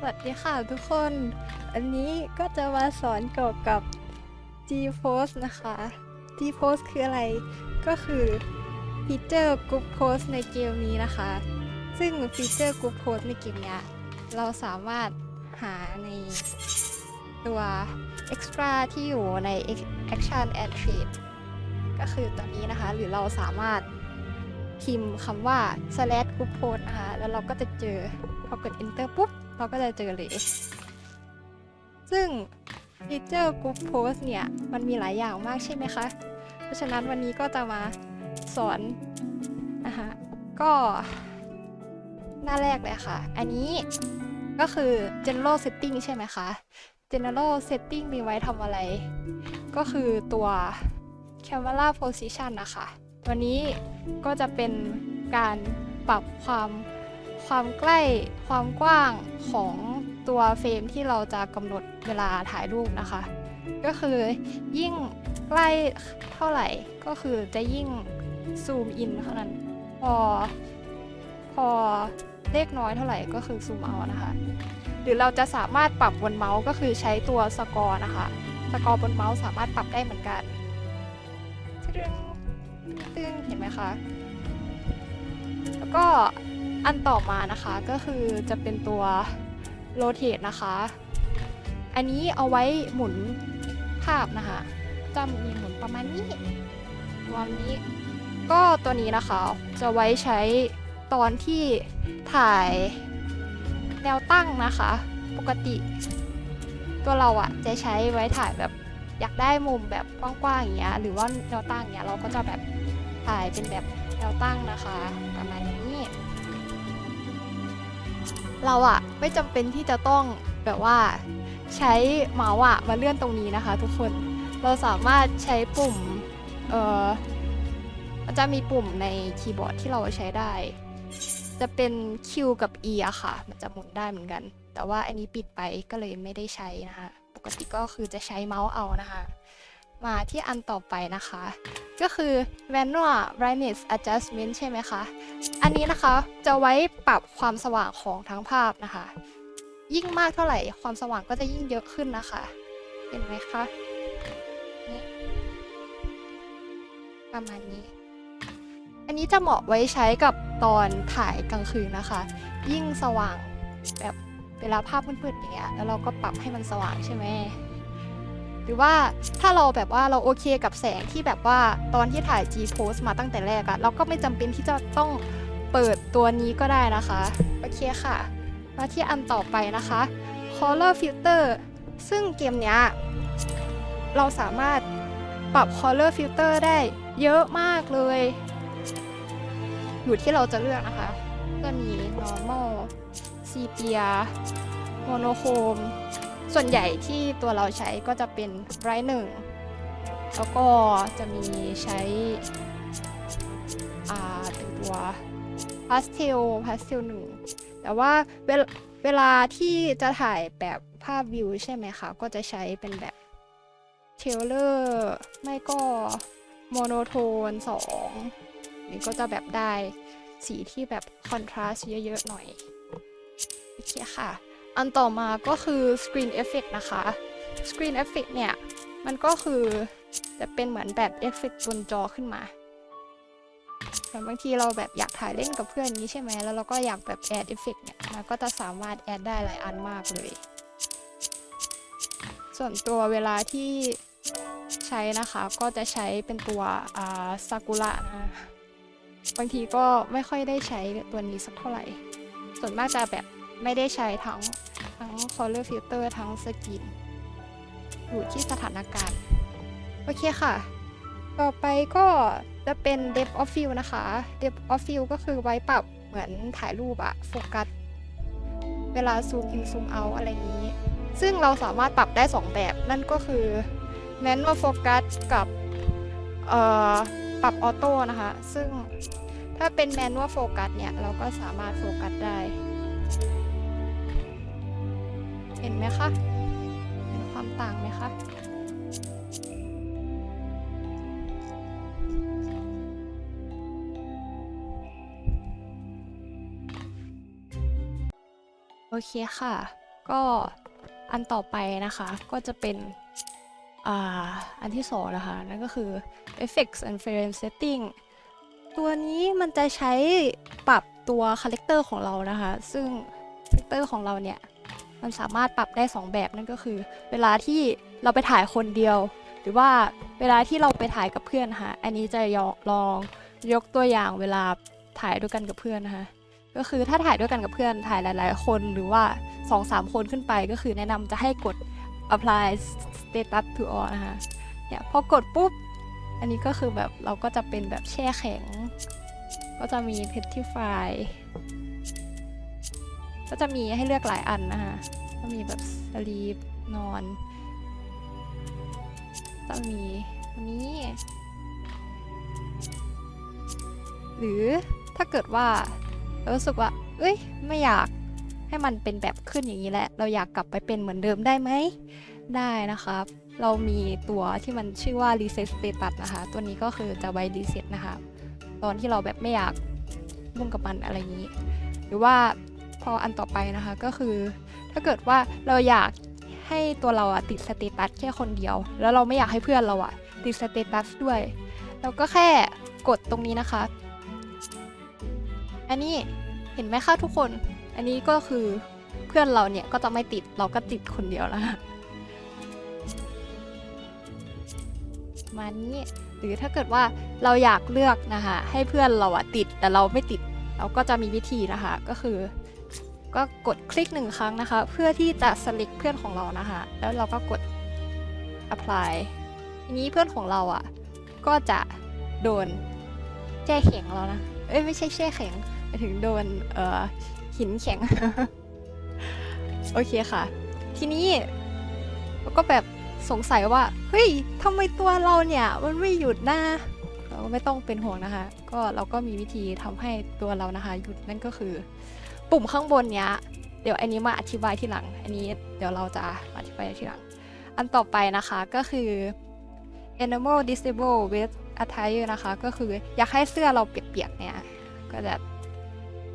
วัสดีค่ะทุกคน อันนี้ก็จะมาสอนเกี่ยวกับ G-Pose นะคะ G-Pose คืออะไร ก็คือฟีเจอร์ Group Pose ในเกมนี้นะคะ ซึ่งฟีเจอร์ Group Pose ในเกมเนี้ยเราสามารถหาในตัว Extra ที่อยู่ใน Action and Trade ก็คือตัวนี้นะคะ หรือเราสามารถพิมพ์คำว่า /group pose นะคะ แล้วเราก็จะเจอ พอกด enter ปุ๊บ เราก็จะเจอเลย ซึ่งฟีเจอร์ Group Post เนี่ยมันมีหลายอย่างมากใช่ไหมคะ เพราะฉะนั้นวันนี้ก็จะมาสอนนะคะก็หน้าแรกเลยค่ะ อันนี้ก็คือ General Setting ใช่ไหมคะ General Setting มีไว้ทำอะไร ก็คือตัว Camera Position นะคะตัวนี้ก็จะเป็นการปรับความใกล้ความกว้างของตัวเฟรมที่เราจะกำหนดเวลาถ่ายรูปนะคะ ก็คือยิ่งใกล้เท่าไหร่ก็คือจะยิ่งซูมอินเท่านั้นพอเลขน้อยเท่าไหร่ก็คือซูมเอานะคะ หรือเราจะสามารถปรับบนเมาส์ก็คือใช้ตัวสกอร์นะคะสกอร์บนเมาส์สามารถปรับได้เหมือนกันตึ้งเห็นไหมคะแล้วก็อันต่อมานะคะก็คือจะเป็นตัว rotate นะคะ อันนี้เอาไว้หมุนภาพนะคะจะมีหมุนประมาณนี้วันนี้ก็ตัวนี้นะคะจะไว้ใช้ตอนที่ถ่ายแนวตั้งนะคะ ปกติตัวเราอะจะใช้ไว้ถ่ายแบบอยากได้มุมแบบกว้างๆอย่างเงี้ยหรือว่าแนวตั้งเงี้ยเราก็จะแบบถ่ายเป็นแบบแนวตั้งนะคะประมาณนี้เราอะไม่จำเป็นที่จะต้องแบบว่าใช้เมาส์อะมาเลื่อนตรงนี้นะคะทุกคนเราสามารถใช้ปุ่มมันจะมีปุ่มในคีย์บอร์ดที่เราใช้ได้จะเป็น Q กับ E อะค่ะมันจะหมุนได้เหมือนกันแต่ว่าอันนี้ปิดไปก็เลยไม่ได้ใช้นะคะปกติก็คือจะใช้เมาส์เอานะคะมาที่อันต่อไปนะคะก็คือ Manual Brightness Adjustment ใช่ไหมคะอันนี้นะคะจะไว้ปรับความสว่างของทั้งภาพนะคะยิ่งมากเท่าไหร่ความสว่างก็จะยิ่งเยอะขึ้นนะคะเห็นไหมคะนี่ประมาณนี้อันนี้จะเหมาะไว้ใช้กับตอนถ่ายกลางคืนนะคะยิ่งสว่างแบบเวลาภาพมืดๆอย่างเงี้ยแล้วเราก็ปรับให้มันสว่างใช่ไหมหรือว่าถ้าเราแบบว่าเราโอเคกับแสงที่แบบว่าตอนที่ถ่าย G-Pose มาตั้งแต่แรกอะเราก็ไม่จำเป็นที่จะต้องเปิดตัวนี้ก็ได้นะคะโอเคค่ะมาที่อันต่อไปนะคะ Color Filter ซึ่งเกมเนี้ยเราสามารถปรับ Color Filter ได้เยอะมากเลยอยู่ที่เราจะเลือกนะคะจะมี normal sepia monochrome ส่วนใหญ่ที่ตัวเราใช้ก็จะเป็น bright 1แล้วก็จะมีใช้เป็นตัว pastel 1แต่ว่าเวลาที่จะถ่ายแบบภาพวิวใช่ไหมคะก็จะใช้เป็นแบบ tailor ไม่ก็ monotone 2นี่ก็จะแบบได้สีที่แบบคอนทราสต์เยอะๆหน่อยโอเคค่ะอันต่อมาก็คือ Screen Effect นะคะ Screen Effect เนี่ยมันก็คือจะเป็นเหมือนแบบเอฟเฟกต์บนจอขึ้นมาแต่บางทีเราแบบอยากถ่ายเล่นกับเพื่อนนี้ใช่ไหมแล้วเราก็อยากแบบแอดเอฟเฟกต์เนี่ยมันก็จะสามารถแอดได้หลายอันมากเลยส่วนตัวเวลาที่ใช้นะคะก็จะใช้เป็นตัวซากุระนะบางทีก็ไม่ค่อยได้ใช้ตัวนี้สักเท่าไหร่ส่วนมากจะแบบไม่ได้ใช้ทั้ง color filter ทั้งสกินอยู่ที่สถานการณ์โอเคค่ะต่อไปก็จะเป็น depth of field นะคะ depth of field ก็คือไว้ปรับเหมือนถ่ายรูปอะโฟกัสเวลาซูมอินซูมเอาอะไรอย่างนี้ซึ่งเราสามารถปรับได้2แบบนั่นก็คือ manual focus กับปรับออโต้นะคะซึ่งถ้าเป็น manual focus เนี่ยเราก็สามารถโฟกัสได้เห็นไหมคะเห็นความต่างไหมคะโอเคค่ะ ก็อันต่อไปนะคะก็จะเป็นอันที่สองนะคะนั่นก็คือ effects and frame setting ตัวนี้มันจะใช้ปรับตัวคาแรคเตอร์ของเรานะคะซึ่งคาแรคเตอร์ของเราเนี่ยมันสามารถปรับได้2แบบนั่นก็คือเวลาที่เราไปถ่ายคนเดียวหรือว่าเวลาที่เราไปถ่ายกับเพื่อนนะคะอันนี้จะลองยกตัวอย่างเวลาถ่ายด้วยกันกับเพื่อนนะคะก็คือถ้าถ่ายด้วยกันกับเพื่อนถ่ายหลายๆคนหรือว่า 2-3 คนขึ้นไปก็คือแนะนำจะให้กด apply status to all นะคะเนี่ยพอกดปุ๊บอันนี้ก็คือแบบเราก็จะเป็นแบบแช่แข็งก็จะมี petrify ก็จะมีให้เลือกหลายอันนะคะก็มีแบบ sleep นอนก็มีอันนี้หรือถ้าเกิดว่าเรารู้สึกว่าเอ้ยไม่อยากให้มันเป็นแบบขึ้นอย่างนี้แหละเราอยากกลับไปเป็นเหมือนเดิมได้ไหมได้นะครับเรามีตัวที่มันชื่อว่า reset status นะคะตัวนี้ก็คือจะไว้ reset นะคะตอนที่เราแบบไม่อยากมุ่งกับมันอะไรอย่างนี้หรือว่าพออันต่อไปนะคะก็คือถ้าเกิดว่าเราอยากให้ตัวเราติดสเตตัสแค่คนเดียวแล้วเราไม่อยากให้เพื่อนเราติดสเตตัสด้วยเราก็แค่กดตรงนี้นะคะอันนี้เห็นไหมคะทุกคนอันนี้ก็คือเพื่อนเราเนี่ยก็จะไม่ติดเราก็ติดคนเดียวนะคะมานี้หรือถ้าเกิดว่าเราอยากเลือกนะคะให้เพื่อนเราติดแต่เราไม่ติดเราก็จะมีวิธีนะคะก็คือก็กดคลิก1 ครั้งนะคะเพื่อที่จะ select เพื่อนของเรานะคะแล้วเราก็กด apply ทีนี้เพื่อนของเราก็จะโดนแช่แข็งแล้วนะไม่ใช่แช่แข็งหมายถึงโดนหินแข็ง โอเคค่ะทีนี้เราก็แบบสงสัยว่าเฮ้ยทำไมตัวเราเนี่ยมันไม่หยุดนะเราก็ไม่ต้องเป็นห่วงนะคะก็เราก็มีวิธีทำให้ตัวเรานะคะหยุดนั่นก็คือปุ่มข้างบนเนี้ยเดี๋ยวอันนี้มาอธิบายทีหลังอันนี้เดี๋ยวเราจะมาอธิบายทีหลังอันต่อไปนะคะก็คือ enable disable with attire นะคะก็คืออยากให้เสื้อเราเปียกๆเนี่ยก็จะ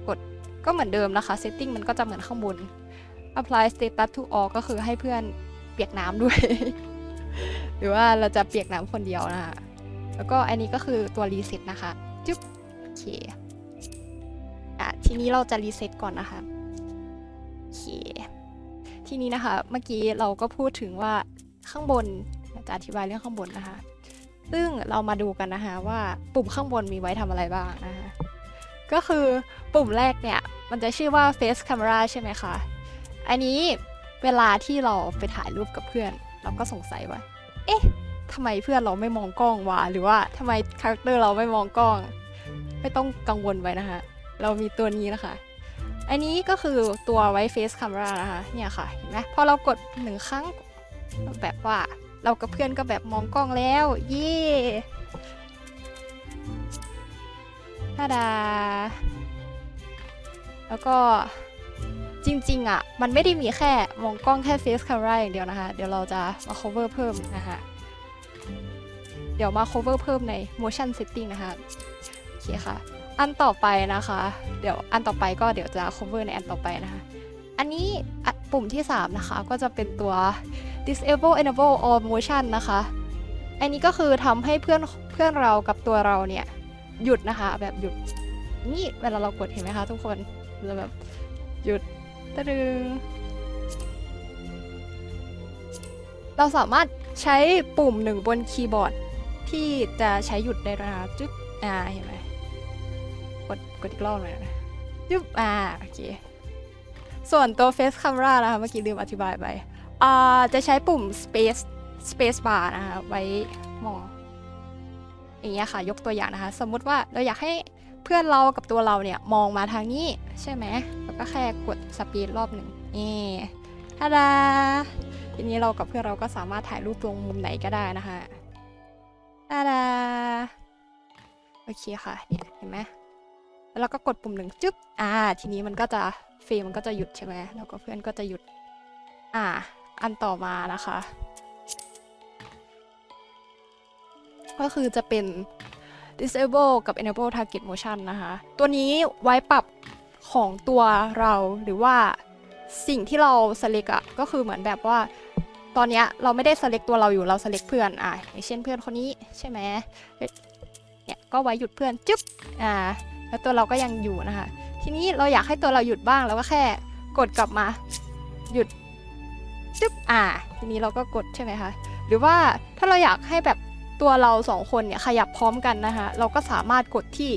กดก็เหมือนเดิมนะคะ setting มันก็จะเหมือนข้างบน apply status to all ก็คือให้เพื่อนเปียกน้ำด้วย หรือว่าเราจะเปียกน้ำคนเดียวนะคะแล้วก็อันนี้ก็คือตัว reset นะคะจุ๊บโอเคทีนี้เราจะรีเซ็ตก่อนนะคะโอเคทีนี้นะคะเมื่อกี้เราก็พูดถึงว่าข้างบนจะอธิบายเรื่องข้างบนนะคะซึ่งเรามาดูกันนะคะว่าปุ่มข้างบนมีไว้ทำอะไรบ้างนะคะก็คือปุ่มแรกเนี่ยมันจะชื่อว่า face camera ใช่ไหมคะอันนี้เวลาที่เราไปถ่ายรูปกับเพื่อนเราก็สงสัยว่าเอ๊ะทำไมเพื่อนเราไม่มองกล้องวะหรือว่าทำไมคาแรคเตอร์เราไม่มองกล้องไม่ต้องกังวลไว้นะคะเรามีตัวนี้นะคะอันนี้ก็คือตัวไว้ face camera นะคะเนี่ยค่ะเห็นไหมพอเรากด1 ครั้งแบบว่าเรากับเพื่อนก็แบบมองกล้องแล้วเย่ท่าดาแล้วก็จริงๆมันไม่ได้มีแค่มองกล้องแค่ face camera อย่างเดียวนะคะเดี๋ยวเราจะมา cover เพิ่มนะคะเดี๋ยวมา cover เพิ่มใน motion setting นะคะโอเคค่ะอันต่อไปนะคะเดี๋ยวอันต่อไปก็เดี๋ยวจะ cover ในอันต่อไปนะคะอันนี้ปุ่มที่3นะคะก็จะเป็นตัว disable enable all motion นะคะอันนี้ก็คือทำให้เพื่อนเรากับตัวเราเนี่ยหยุดนะคะแบบหยุดนี่เวลาเรากดเห็นไหมคะทุกคนเราแบบหยุดตะดึงเราสามารถใช้ปุ่ม1บนคีย์บอร์ดที่จะใช้หยุดได้นะคะจุ๊บเห็นไหมกดอีกรอบเลยนะจุ๊บโอเคส่วนตัว face camera นะคะเมื่อกี้ลืมอธิบายไปจะใช้ปุ่ม space bar นะคะไว้มองอย่างเงี้ยค่ะยกตัวอย่างนะคะสมมุติว่าเราอยากให้เพื่อนเรากับตัวเราเนี่ยมองมาทางนี้ใช่ไหมแล้วก็แค่กด speed รอบหนึ่งนี่ท่าดาทีนี้เรากับเพื่อนเราก็สามารถถ่ายรูปตรงมุมไหนก็ได้นะคะท่าดาโอเคค่ะเนี่ยเห็นไหมแล้วเราก็กดปุ่ม1จึ๊บทีนี้มันก็จะเฟรมมันก็จะหยุดใช่ไหมแล้วก็เพื่อนก็จะหยุดอันต่อมานะคะก็คือจะเป็น disable กับ enable target motion นะคะตัวนี้ไว้ปรับของตัวเราหรือว่า สิ่งที่เรา select อะก็คือเหมือนแบบว่าตอนเนี้ยเราไม่ได้ select ตัวเราอยู่เรา select เพื่อนอย่างเช่นเพื่อนคนนี้ใช่ไหมเนี่ยก็ไว้หยุดเพื่อนจึ๊บแล้วตัวเราก็ยังอยู่นะคะทีนี้เราอยากให้ตัวเราหยุดบ้างเราก็แค่กดกลับมาหยุดจึ๊บทีนี้เราก็กดใช่ไหมคะหรือว่าถ้าเราอยากให้แบบตัวเรา2คนเนี่ยขยับพร้อมกันนะคะเราก็สามารถกดที่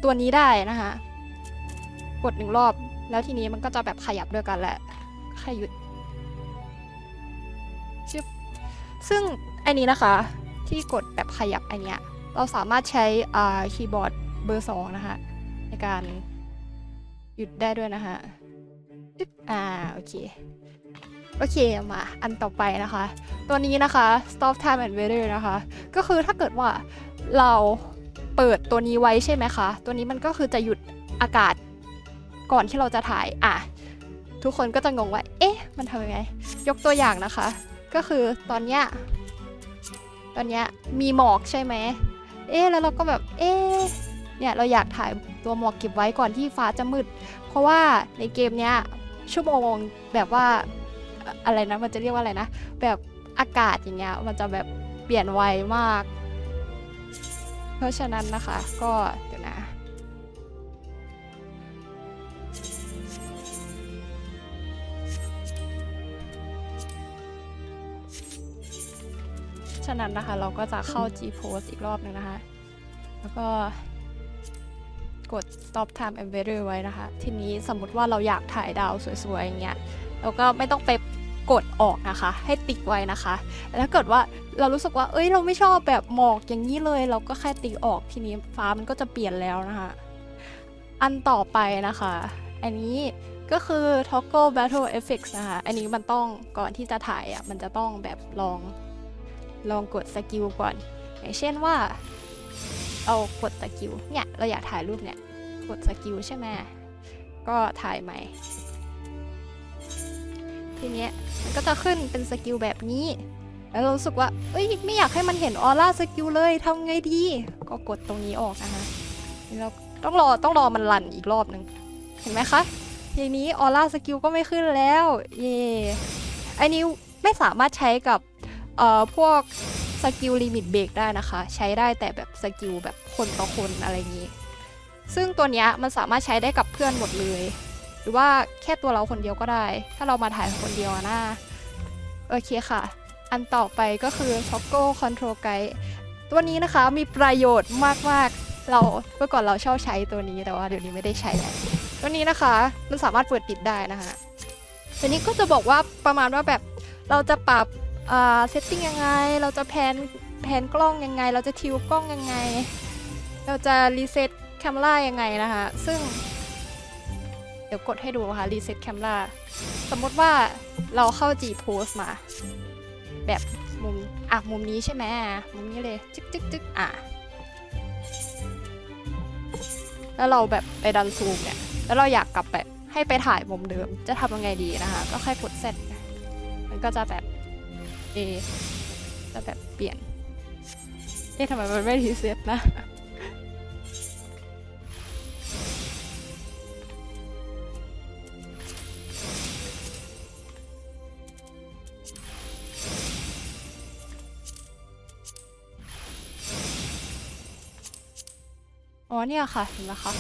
ตัวนี้ได้นะคะกด1 รอบแล้วทีนี้มันก็จะแบบขยับด้วยกันแหละแค่หยุดจึ๊บซึ่งอันนี้นะคะที่กดแบบขยับอันเนี้ยเราสามารถใช้คีย์บอร์ดเบอร์2นะคะในการหยุดได้ด้วยนะคะจึ๊บโอเคมาอันต่อไปนะคะตัวนี้นะคะ stop time and weather นะคะก็คือถ้าเกิดว่าเราเปิดตัวนี้ไว้ใช่ไหมคะตัวนี้มันก็คือจะหยุดอากาศก่อนที่เราจะถ่ายทุกคนก็จะงงว่าเอ๊ะมันทำยังไงยกตัวอย่างนะคะก็คือตอนเนี้ยมีหมอกใช่ไหมแล้วเราก็แบบเนี่ยเราอยากถ่ายตัวหมอกเก็บไว้ก่อนที่ฟ้าจะมืดเพราะว่าในเกมเนี้ยชั่วโมงแบบว่าอะไรนะมันจะเรียกว่าอะไรนะแบบอากาศอย่างเงี้ยมันจะแบบเปลี่ยนไวมากเพราะฉะนั้นนะคะก็เดี๋ยวนะฉะนั้นนะคะเราก็จะเข้า G-Post อีกรอบนึงนะคะแล้วก็กด stop time and weather ไว้นะคะทีนี้สมมติว่าเราอยากถ่ายดาวสวยๆอย่างเงี้ยเราก็ไม่ต้องไปกดออกนะคะให้ติ๊กไว้นะคะแล้วเกิดว่าเรารู้สึกว่าเราไม่ชอบแบบหมอกอย่างนี้เลยเราก็แค่ติ๊กออกทีนี้ฟ้ามันก็จะเปลี่ยนแล้วนะคะอันต่อไปนะคะอันนี้ก็คือ toggle battle effects นะคะอันนี้มันต้องก่อนที่จะถ่ายมันจะต้องแบบลองกดสกิลก่อนอย่างเช่นว่าเอากดสกิลเนี่ยเราอยากถ่ายรูปเนี่ยกดสกิลใช่ไหมก็ถ่ายใหม่ทีเนี้ยมันก็จะขึ้นเป็นสกิลแบบนี้แล้วเรารู้สึกว่าไม่อยากให้มันเห็นออร่าสกิลเลยทำไงดีก็กดตรงนี้ออกนะคะเราต้องรอมันรันอีกรอบหนึ่งเห็นไหมคะทีนี้ออร่าสกิลก็ไม่ขึ้นแล้วอันนี้ไม่สามารถใช้กับพวกสกิลลิมิตเบรกได้นะคะใช้ได้แต่แบบสกิลแบบคนต่อคนอะไรอย่างนี้ซึ่งตัวเนี้ยมันสามารถใช้ได้กับเพื่อนหมดเลยหรือว่าแค่ตัวเราคนเดียวก็ได้ถ้าเรามาถ่ายคนเดียวนะโอเคค่ะอันต่อไปก็คือ Toggle Control Guide ตัวนี้นะคะมีประโยชน์มากๆเมื่อก่อนเราชอบใช้ตัวนี้แต่ว่าเดี๋ยวนี้ไม่ได้ใช้แล้วตัวนี้นะคะมันสามารถเปิดปิดได้นะคะตัวนี้ก็จะบอกว่าประมาณว่าแบบเราจะปรับเซตติ้งยังไงเราจะแพนกล้องยังไงเราจะทิวกล้องยังไงเราจะรีเซ็ตแคมรายังไงนะคะซึ่งเดี๋ยวกดให้ดูค่ะรีเซ็ตแคมราสมมติว่าเราเข้า G-Post มาแบบมุมนี้ใช่ไหมมุมนี้เลยจึ๊กแล้วเราแบบไปดันซูมเนี่ยแล้วเราอยากกลับแบบให้ไปถ่ายมุมเดิมจะทำยังไงดีนะคะก็แค่กดเซตมันก็จะแบบจะแบบเปลี่ยนทำไมมันไม่รีเซ็ตนะเนี่ยค่ะเห็นไหมคะ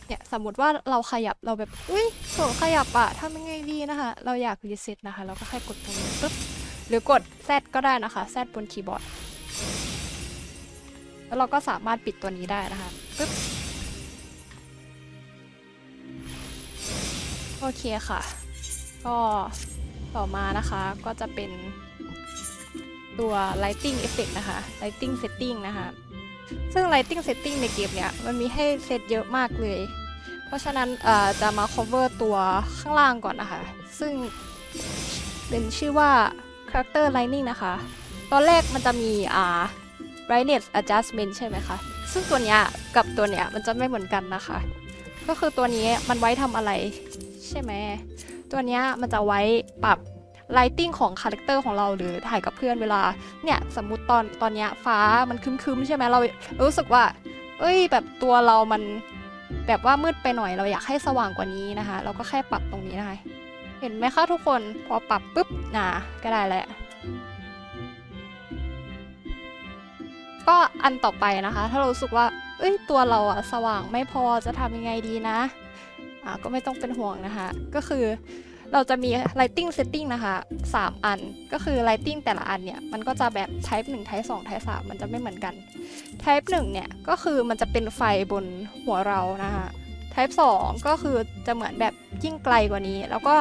เนี่ยสมมติว่าเราขยับเราแบบขยับทำยังไงดีนะคะเราอยากรีเซ็ตนะคะเราก็แค่กดตรงนี้ปึ๊บหรือกด Z ก็ได้นะคะ Z บนคีย์บอร์ดแล้วเราก็สามารถปิดตัวนี้ได้นะคะปึ๊บโอเคค่ะก็ต่อมานะคะก็จะเป็นตัว lighting effect นะคะ lighting setting นะคะซึ่ง lighting setting ในเกมเนี้ยมันมีให้เซตเยอะมากเลยเพราะฉะนั้นจะมา cover ตัวข้างล่างก่อนนะคะซึ่งเป็นชื่อว่า character lighting นะคะตอนแรกมันจะมีbrightness adjustment ใช่ไหมคะซึ่งตัวเนี้ยกับตัวเนี้ยมันจะไม่เหมือนกันนะคะก็คือตัวนี้มันไว้ทำอะไรใช่ไหมตัวเนี้ยมันจะไว้ปรับ lighting ของคาแรคเตอร์ของเราหรือถ่ายกับเพื่อนเวลาเนี่ยสมมุติตอนเนี้ยฟ้ามันครึ้มๆใช่ไหมเรารู้สึกว่าแบบตัวเรามัน แบบว่ามืดไปหน่อยเราอยากให้สว่างกว่านี้นะคะเราก็แค่ปรับตรงนี้นะคะเห็นไหมคะทุกคนพอปรับปุ๊บก็ได้แล้วก็อันต่อไปนะคะถ้าเรารู้สึกว่าตัวเราอะสว่างไม่พอจะทำยังไงดีนะก็ไม่ต้องเป็นห่วงนะคะก็คือเราจะมี lighting setting นะคะ3อันก็คือ lighting แต่ละอันเนี่ยมันก็จะแบบ type 1 type 2 type 3มันจะไม่เหมือนกัน type 1เนี่ยก็คือมันจะเป็นไฟบนหัวเรานะคะtype 2ก็คือจะเหมือนแบบยิ่งไกลกว่านี้แล้วก็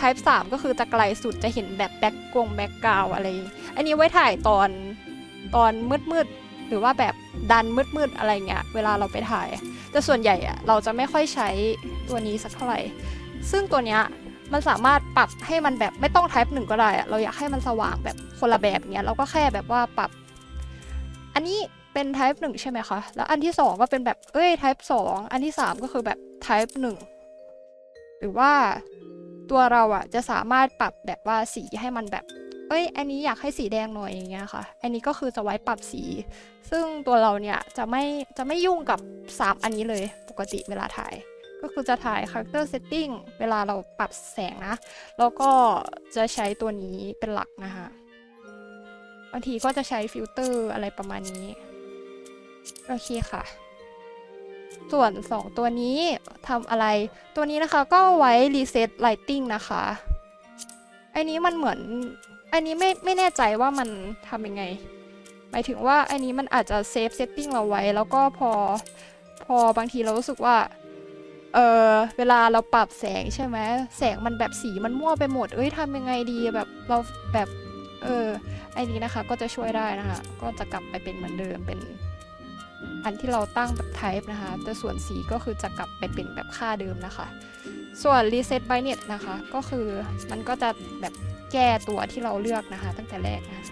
type 3ก็คือจะไกลสุดจะเห็นแบบแบ็คกราวอะไรอันนี้ไว้ถ่ายตอนมืดหรือว่าแบบดันมืดอะไรเงี้ยเวลาเราไปถ่ายแต่ส่วนใหญ่อะเราจะไม่ค่อยใช้ตัวนี้สักเท่าไหร่ซึ่งตัวเนี้ยมันสามารถปรับให้มันแบบไม่ต้อง type 1ก็ได้เราอยากให้มันสว่างแบบคนละแบบเงี้ยเราก็แค่แบบว่าปรับอันนี้เป็น type 1ใช่ไหมคะแล้วอันที่2ก็เป็นแบบtype 2อันที่3ก็คือแบบ type 1หรือว่าตัวเราอะจะสามารถปรับแบบว่าสีให้มันแบบอันนี้อยากให้สีแดงหน่อยอย่างเงี้ยค่ะอันนี้ก็คือจะไว้ปรับสีซึ่งตัวเราเนี่ยจะไม่ยุ่งกับ3อันนี้เลยปกติเวลาถ่ายก็คือจะถ่าย character setting เวลาเราปรับแสงนะแล้วก็จะใช้ตัวนี้เป็นหลักนะคะบางทีก็จะใช้ฟิลเตอร์อะไรประมาณนี้โอเคค่ะส่วน2ตัวนี้ทำอะไรตัวนี้นะคะก็ไว้ reset lighting นะคะอันนี้มันเหมือนอันนี้ไม่แน่ใจว่ามันทำยังไงหมายถึงว่าอันนี้มันอาจจะเซฟเซตติ้งเราไว้แล้วก็พอบางทีเรารู้สึกว่าเวลาเราปรับแสงใช่ไหมแสงมันแบบสีมันมั่วไปหมดทำยังไงดีแบบเราแบบอันนี้นะคะก็จะช่วยได้นะคะก็จะกลับไปเป็นเหมือนเดิมเป็นอันที่เราตั้งแบบ type นะคะแต่ส่วนสีก็คือจะกลับไปเป็นแบบค่าเดิมนะคะส่วน reset brightness นะคะก็คือมันก็จะแบบแก้ตัวที่เราเลือกนะคะตั้งแต่แรกนะคะ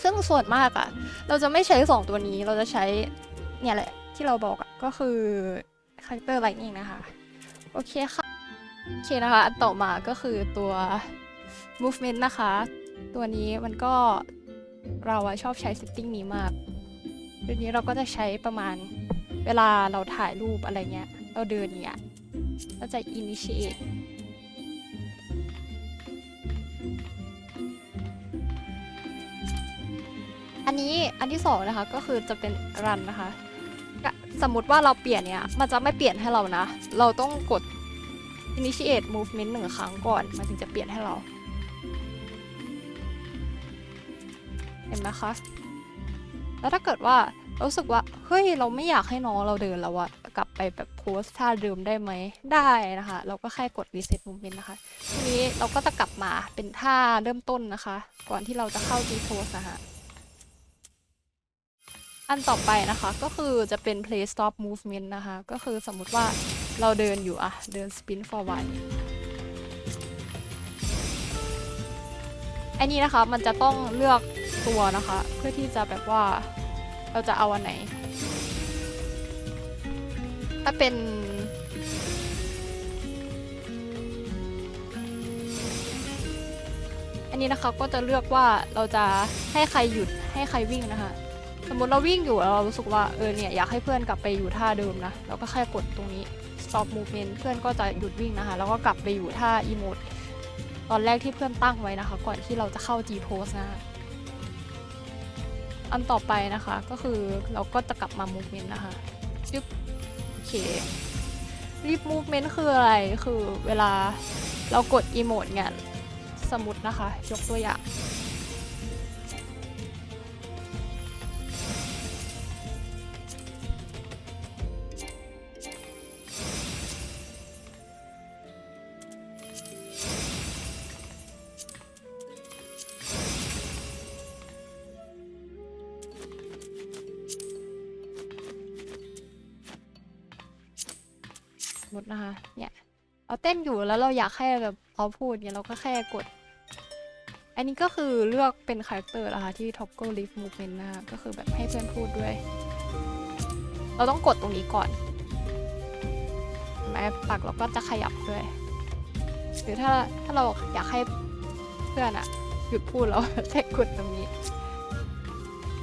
ซึ่งส่วนมากอะเราจะไม่ใช้2ตัวนี้เราจะใช้เนี่ยแหละที่เราบอกก็คือ character lighting นะคะโอเคค่ะโอเคนะคะอันต่อมาก็คือตัว movement นะคะตัวนี้มันก็เราชอบใช้ setting นี้มากเดี๋ยวนี้เราก็จะใช้ประมาณเวลาเราถ่ายรูปอะไรเงี้ยเราเดินเนี่ยเราจะ initiate อันนี้อันที่2นะคะก็คือจะเป็น run นะคะสมมติว่าเราเปลี่ยนเนี่ยมันจะไม่เปลี่ยนให้เรานะเราต้องกด initiate movement 1 ครั้งก่อนมันถึงจะเปลี่ยนให้เราเห็นไหมคะแล้วถ้าเกิดว่ารู้สึกว่าเฮ้ยเราไม่อยากให้น้องเราเดินแล้วอะกลับไปแบบโพสท่าเดิมได้ไหมได้นะคะเราก็แค่กด reset movement นะคะทีนี้เราก็จะกลับมาเป็นท่าเริ่มต้นนะคะก่อนที่เราจะเข้า G pose นะคะอันต่อไปนะคะก็คือจะเป็น play stop movement นะคะก็คือสมมุติว่าเราเดินอยู่เดิน spin forward อันนี้นะคะมันจะต้องเลือกตัวนะคะเพื่อที่จะแบบว่าเราจะเอาอันไหนถ้าเป็นอันนี้นะคะก็จะเลือกว่าเราจะให้ใครหยุดให้ใครวิ่งนะคะสมมติเราวิ่งอยู่เรารู้สึกว่าเนี่ยอยากให้เพื่อนกลับไปอยู่ท่าเดิมนะเราก็แค่กดตรงนี้ stop movement เพื่อนก็จะหยุดวิ่งนะคะแล้วก็กลับไปอยู่ท่า emote ตอนแรกที่เพื่อนตั้งไว้นะคะก่อนที่เราจะเข้า G pose นะคะอันต่อไปนะคะก็คือเราก็จะกลับมา movement นะคะจึ๊บโอเค รีบ movement คืออะไรคือเวลาเรากด emote เนี่ยสมมุตินะคะยกตัวอย่างสมมตินะคะเนี่ยเราเต้นอยู่แล้วเราอยากให้แบบเขาพูดเนี่ยเราก็แค่กดอันนี้ก็คือเลือกเป็นคาแรคเตอร์นะคะที่ toggle lift movement นะคะก็คือแบบให้เพื่อนพูดด้วยเราต้องกดตรงนี้ก่อนแม้ปากเราก็จะขยับด้วยหรือถ้าเราอยากให้เพื่อนหยุดพูดเราแค่กดตรงนี้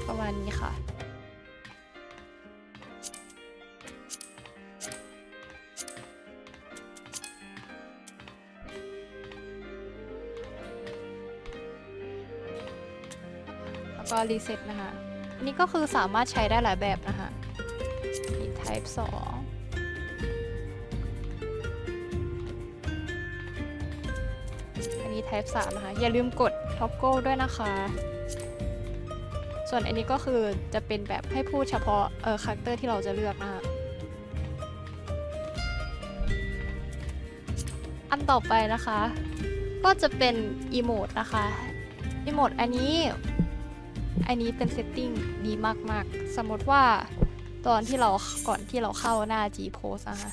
ประมาณนี้ค่ะ ก็รีเซ็ตนะคะอันนี้ก็คือสามารถใช้ได้หลายแบบนะคะมี type 2อันนี้ type 3นะคะอย่าลืมกด toggle ด้วยนะคะส่วนอันนี้ก็คือจะเป็นแบบให้พูดเฉพาะคาแรคเตอร์ที่เราจะเลือกนะคะอันต่อไปนะคะก็จะเป็นอีโมดนะคะอีโมดอันนี้เป็นเซตติ้งดีมากๆสมมติว่าก่อนที่เราเข้าหน้า G Post นะคะ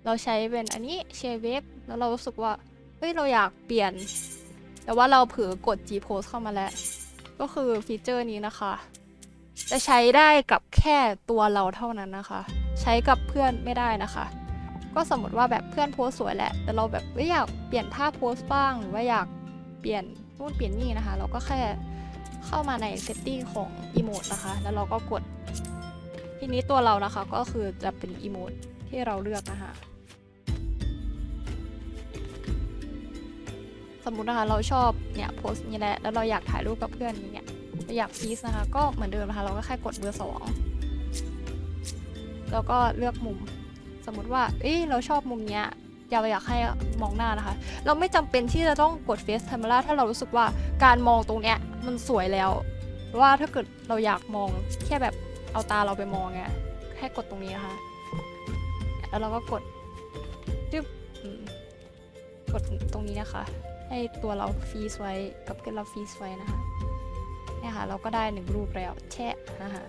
เราใช้เป็นอันนี้ Share Wave แล้วเรารู้สึกว่าเฮ้ยเราอยากเปลี่ยนแต่ว่าเราเผลอกด G Post เข้ามาแล้วก็คือฟีเจอร์นี้นะคะจะใช้ได้กับแค่ตัวเราเท่านั้นนะคะใช้กับเพื่อนไม่ได้นะคะก็สมมติว่าแบบเพื่อนโพสสวยแหละแต่เราแบบอยากเปลี่ยนท่าโพสบ้างหรือว่าอยากเปลี่ยนนู่นเปลี่ยนนี่นะคะเราก็แค่เข้ามาในเซตติ้งของอีโมดนะคะแล้วเราก็กดทีนี้ตัวเรานะคะก็คือจะเป็นอีโมดที่เราเลือกนะคะสมมุตินะคะเราชอบเนี่ยโพสนี้แหละแล้วเราอยากถ่ายรูปกับเพื่อนอย่างเงี้ยเราอยากฟีสนะคะก็เหมือนเดิมนะคะเราก็แค่กดเบอร์2แล้วก็เลือกมุมสมมติว่าเราชอบมุมเนี้ยเราอยากให้มองหน้านะคะเราไม่จำเป็นที่จะต้องกด Face Camera ถ้าเรารู้สึกว่าการมองตรงเนี้ยมันสวยแล้วว่าถ้าเกิดเราอยากมองแค่แบบเอาตาเราไปมองไงแค่กดตรงนี้นะคะแล้วเราก็กดจึ๊บกดตรงนี้นะคะให้ตัวเราฟรีซไว้กับเพื่อนเราฟรีซไว้นะคะเนี่ยค่ะเราก็ได้1รูปแล้วแชะนะคะ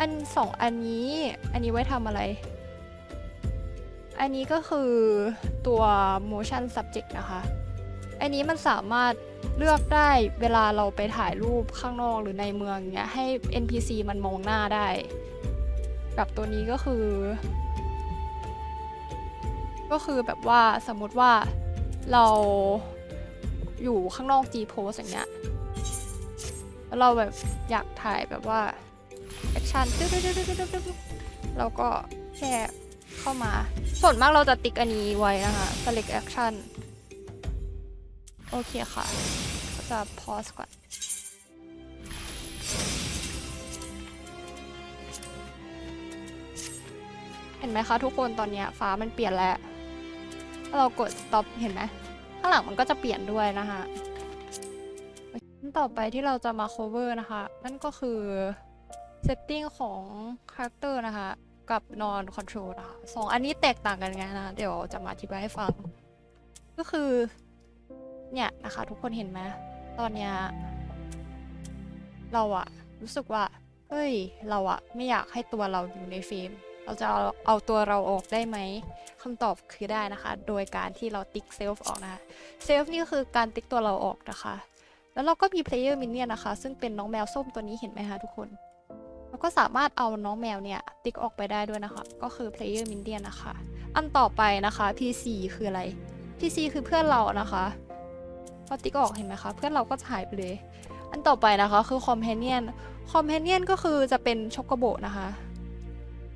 อัน2อันนี้ไว้ทำอะไรอันนี้ก็คือตัว motion subject นะคะอันนี้มันสามารถเลือกได้เวลาเราไปถ่ายรูปข้างนอกหรือในเมืองเนี้ยให้ NPC มันมองหน้าได้กับตัวนี้ก็คือแบบว่าสมมติว่าเราอยู่ข้างนอก G Post อย่างเงี้ยแล้วเราแบบอยากถ่ายแบบว่าแอคชั่นเราก็แค่เข้ามาส่วนมากเราจะติ๊กอันนี้ไว้นะคะ select action โอเคค่ะก็จะ pause ก่อนเห็นไหมคะทุกคนตอนนี้ฟ้ามันเปลี่ยนแล้วถ้าเรากด stop เห็นไหมข้างหลังมันก็จะเปลี่ยนด้วยนะคะต่อไปที่เราจะมา cover นะคะนั่นก็คือ setting ของ character นะคะกับ non control นะคะ2อันนี้แตกต่างกันไงนะเดี๋ยวจะมาอธิบายให้ฟังก็คือเนี่ยนะคะทุกคนเห็นไหมตอนเนี้ยเราอะรู้สึกว่าเฮ้ยเราอะไม่อยากให้ตัวเราอยู่ในเฟรมเราจะเอาตัวเราออกได้ไหมคำตอบคือได้นะคะโดยการที่เราติ๊กเซลฟ์ออกนะคะเซลฟ์นี่ก็คือการติ๊กตัวเราออกนะคะแล้วเราก็มี player minion นะคะซึ่งเป็นน้องแมวส้มตัวนี้เห็นไหมคะทุกคนเราก็สามารถเอาน้องแมวเนี่ยติ๊กออกไปได้ด้วยนะคะก็คือ player minion นะคะอันต่อไปนะคะ PC คืออะไร PC คือเพื่อนเรานะคะพอติ๊กออกเห็นไหมคะเพื่อนเราก็จะหายไปเลยอันต่อไปนะคะคือ companion ก็คือจะเป็นช็อกโกโบนะคะ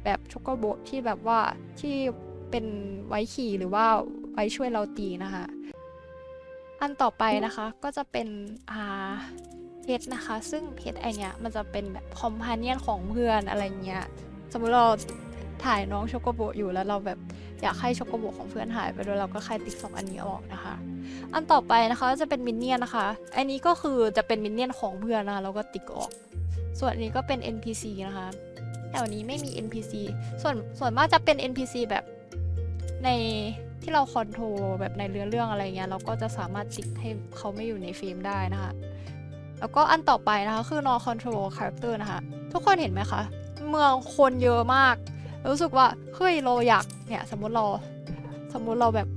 แบบช็อกโกโบที่แบบว่าที่เป็นไว้ขี่หรือว่าไว้ช่วยเราตีนะคะอันต่อไปนะคะก็จะเป็นเพชรนะคะซึ่งเพชรไอเนี้ยมันจะเป็นแบบคอมพาเนียนของเพื่อนอะไรเงี้ยสมมติเราถ่ายน้องช็อกโกโบอยู่แล้วเราแบบอยากให้ช็อกโกโบของเพื่อนหายไปโดยเราก็แค่ติ๊ก2อันนี้ออกนะคะอันต่อไปนะคะจะเป็นมินเนี่ยนนะคะอันนี้ก็คือจะเป็นมินเนี่ยนของเพื่อนนะคะเราก็ติ๊กออกส่วนอันนี้ก็เป็น NPC นะคะแต่วันนี้ไม่มี NPC ส่วนมากจะเป็น NPC แบบในที่เราคอนโทรลแบบในเรื่องอะไรเงี้ยเราก็จะสามารถติ๊กให้เขาไม่อยู่ในเฟรมได้นะคะแล้วก็อันต่อไปนะคะคือ non control character นะคะทุกคนเห็นไหมคะเมืองคนเยอะมากรู้สึกว่าเฮ้ยเราอยากเนี่ยสมมติเราแบบ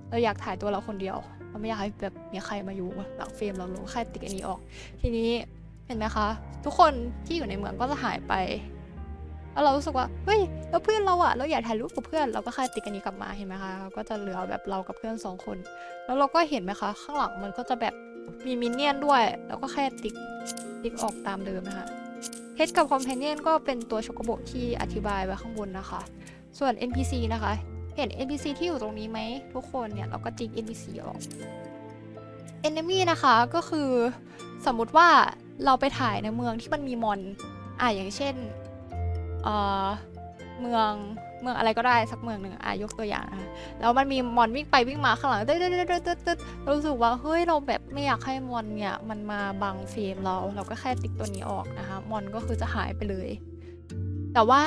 เราอยากถ่ายตัวเราคนเดียวเราไม่อยากให้แบบมีใครมาอยู่หลังเฟรมเราแค่ติ๊กอันนี้ออกทีนี้เห็นไหมคะทุกคนที่อยู่ในเมืองก็จะหายไปแล้วเรารู้สึกว่าเฮ้ยแล้วเพื่อนเราอะเราอยากถ่ายรูปกับเพื่อนเราก็แค่ติ๊กอันนี้กลับมาเห็นไหมคะก็จะเหลือแบบเรากับเพื่อน2คนแล้วเราก็เห็นไหมคะข้างหลังมันก็จะแบบมีมินเนี่ยนด้วยแล้วก็แค่ติ๊กออกตามเดิมนะคะเฮดกับคอมเพนเนียนก็เป็นตัวช็อกโกโบที่อธิบายไว้ข้างบนนะคะส่วน NPC นะคะเห็น NPC ที่อยู่ตรงนี้ไหมทุกคนเนี่ยเราก็ติ๊ก NPC ออก enemy นะคะก็คือสมมุติว่าเราไปถ่ายในเมืองที่มันมีมอนอย่างเช่นเอ่อเมืองอะไรก็ได้สักเมืองหนึ่งยกตัวอย่างนะคะแล้วมันมีมอนวิ่งไปวิ่งมาข้างหลังตึ๊ดรู้สึกว่าเฮ้ยเราแบบไม่อยากให้มอนเนี่ยมันมาบังเฟรมเราก็แค่ติ๊กตัวนี้ออกนะคะมอนก็คือจะหายไปเลยแต่ว่า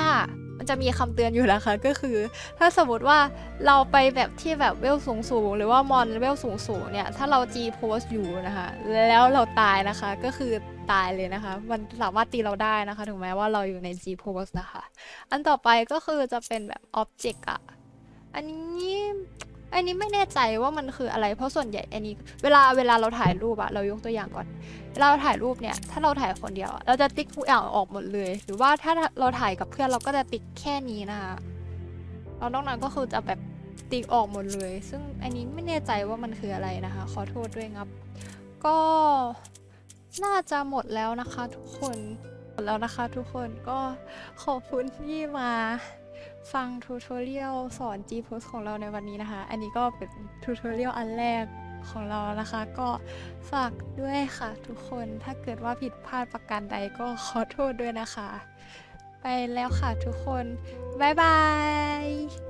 มันจะมีคำเตือนอยู่นะคะก็คือถ้าสมมติว่าเราไปแบบที่แบบเวลสูงหรือว่ามอนเวลสูงเนี่ยถ้าเรา G post อยู่นะคะแล้วเราตายนะคะก็คือตายเลยนะคะมันสามารถตีเราได้นะคะถึงแม้ว่าเราอยู่ใน G post นะคะอันต่อไปก็คือจะเป็นแบบ object อันนี้ไม่แน่ใจว่ามันคืออะไรเพราะส่วนใหญ่อันนี้เวลาเราถ่ายรูปเรายกตัวอย่างก่อนเวลาเราถ่ายรูปเนี่ยถ้าเราถ่ายคนเดียวเราจะติ๊กทุกอย่างออกหมดเลยหรือว่าถ้าเราถ่ายกับเพื่อนเราก็จะติ๊กแค่นี้นะคะแล้วนอกนั้นก็คือจะแบบติ๊กออกหมดเลยซึ่งอันนี้ไม่แน่ใจว่ามันคืออะไรนะคะขอโทษด้วยครับก็น่าจะหมดแล้วนะคะทุกคนก็ขอบคุณที่มาฟังทูทอเรียลสอน G-Post ของเราในวันนี้นะคะอันนี้ก็เป็นทูทอเรียลอันแรกของเรานะคะก็ฝากด้วยค่ะทุกคนถ้าเกิดว่าผิดพลาดประการใดก็ขอโทษด้วยนะคะไปแล้วค่ะทุกคนบ๊ายบาย